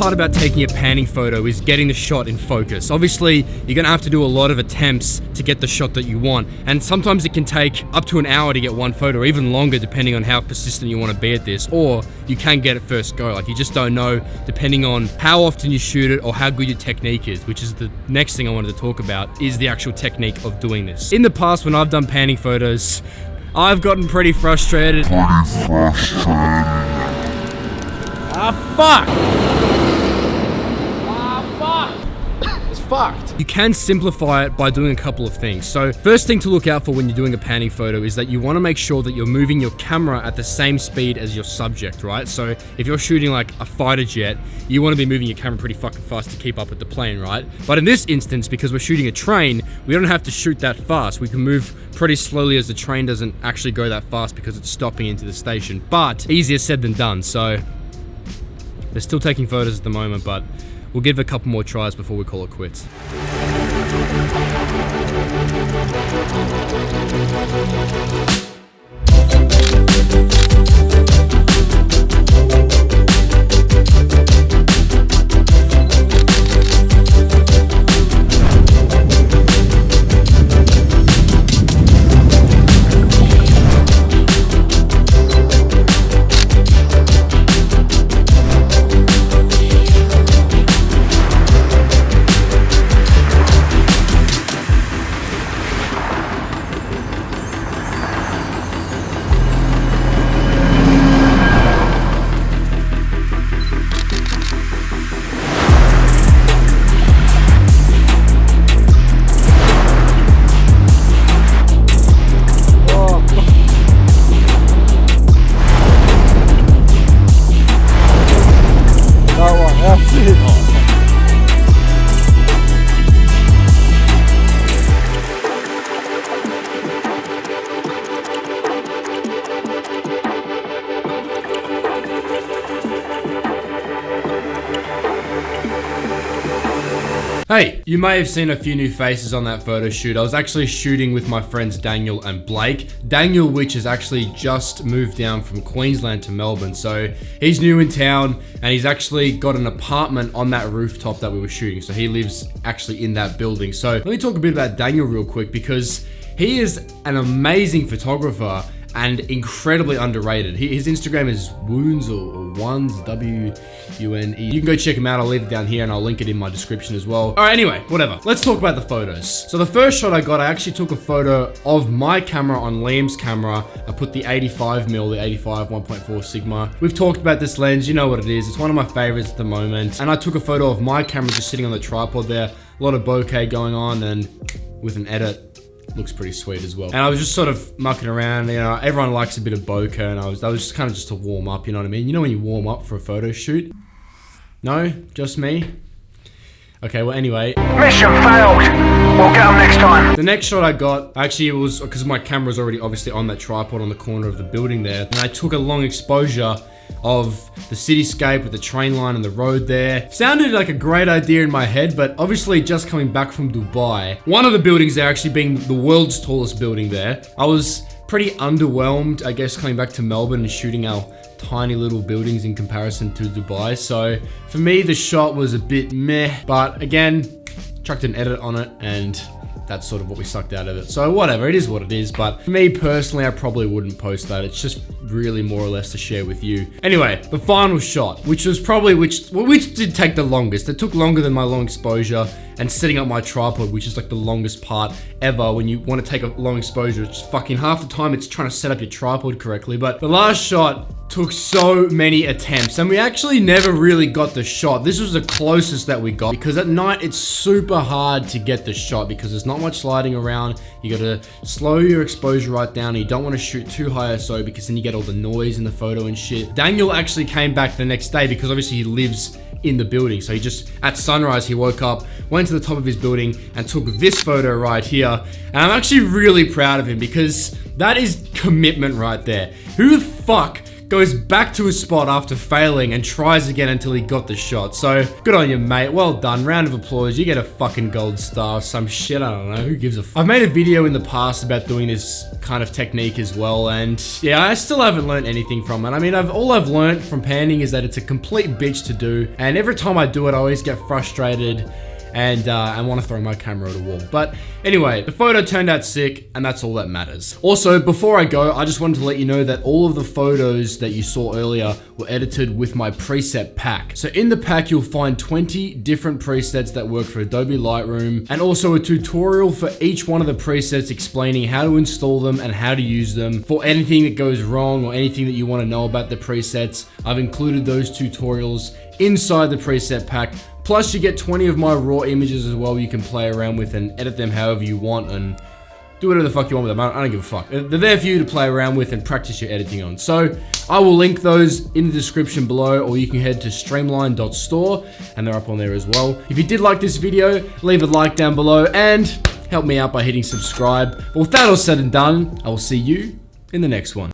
part about taking a panning photo is getting the shot in focus. Obviously, you're gonna have to do a lot of attempts to get the shot that you want, and sometimes it can take up to an hour to get one photo, or even longer depending on how persistent you want to be at this, or you can get it first go. Like, you just don't know depending on how often you shoot it or how good your technique is, which is the next thing I wanted to talk about, is the actual technique of doing this. In the past, when I've done panning photos, I've gotten pretty frustrated. Fuck! It's fucked. You can simplify it by doing a couple of things. So, first thing to look out for when you're doing a panning photo is that you want to make sure that you're moving your camera at the same speed as your subject, right? So, if you're shooting like a fighter jet, you want to be moving your camera pretty fucking fast to keep up with the plane, right? But in this instance, because we're shooting a train, we don't have to shoot that fast. We can move pretty slowly as the train doesn't actually go that fast because it's stopping into the station. But, easier said than done, so they're still taking photos at the moment, but we'll give it a couple more tries before we call it quits. Hey, you may have seen a few new faces on that photo shoot. I was actually shooting with my friends Daniel and Blake. Daniel, which has actually just moved down from Queensland to Melbourne, so he's new in town and he's actually got an apartment on that rooftop that we were shooting. So he lives actually in that building. So let me talk a bit about Daniel real quick, because he is an amazing photographer and incredibly underrated. His Instagram is Woons or Ones, W-U-N-E. You can go check him out. I'll leave it down here and I'll link it in my description as well. All right, anyway, whatever. Let's talk about the photos. So the first shot I got, I actually took a photo of my camera on Liam's camera. I put the 85mm, the 85 1.4 Sigma. We've talked about this lens. You know what it is. It's one of my favorites at the moment. And I took a photo of my camera just sitting on the tripod there. A lot of bokeh going on, and with an edit, looks pretty sweet as well. And I was just sort of mucking around, you know, everyone likes a bit of bokeh, and that was just kind of just to warm up, you know what I mean? You know when you warm up for a photo shoot? No? Just me? Okay, well anyway. Mission failed. We'll get them next time. The next shot I got, actually it was, because my camera was already obviously on that tripod on the corner of the building there, and I took a long exposure of the cityscape with the train line and the road there. Sounded like a great idea in my head, but obviously just coming back from Dubai, one of the buildings there actually being the world's tallest building there, I was pretty underwhelmed, I guess, coming back to Melbourne and shooting our tiny little buildings in comparison to Dubai. So for me, the shot was a bit meh, but again, chucked an edit on it and that's sort of what we sucked out of it. So whatever, it is what it is. But for me personally, I probably wouldn't post that. It's just really more or less to share with you. Anyway, the final shot, which was probably, which did take the longest. It took longer than my long exposure and setting up my tripod, which is like the longest part ever. When you want to take a long exposure, it's fucking half the time it's trying to set up your tripod correctly. But the last shot took so many attempts and we actually never really got the shot. This was the closest that we got, because at night it's super hard to get the shot because there's not much lighting around. You gotta slow your exposure right down, and you don't want to shoot too high ISO because then you get all the noise in the photo and shit. Daniel actually came back the next day because obviously he lives in the building. So he just, at sunrise, he woke up, went to the top of his building and took this photo right here. And I'm actually really proud of him because that is commitment right there. Who the fuck goes back to his spot after failing and tries again until he got the shot. So, good on you, mate. Well done. Round of applause. You get a fucking gold star. Some shit, I don't know. Who gives a f. I've made a video in the past about doing this kind of technique as well, and yeah, I still haven't learned anything from it. I mean, all I've learned from panning is that it's a complete bitch to do, and every time I do it, I always get frustrated and I want to throw my camera at a wall. But anyway, the photo turned out sick, and that's all that matters. Also, before I go, I just wanted to let you know that all of the photos that you saw earlier were edited with my preset pack. So in the pack, you'll find 20 different presets that work for Adobe Lightroom, and also a tutorial for each one of the presets explaining how to install them and how to use them. For anything that goes wrong or anything that you want to know about the presets, I've included those tutorials inside the preset pack. Plus, you get 20 of my raw images as well you can play around with and edit them however you want and do whatever the fuck you want with them. I don't give a fuck. They're there for you to play around with and practice your editing on. So, I will link those in the description below, or you can head to streamline.store and they're up on there as well. If you did like this video, leave a like down below and help me out by hitting subscribe. But with that all said and done, I will see you in the next one.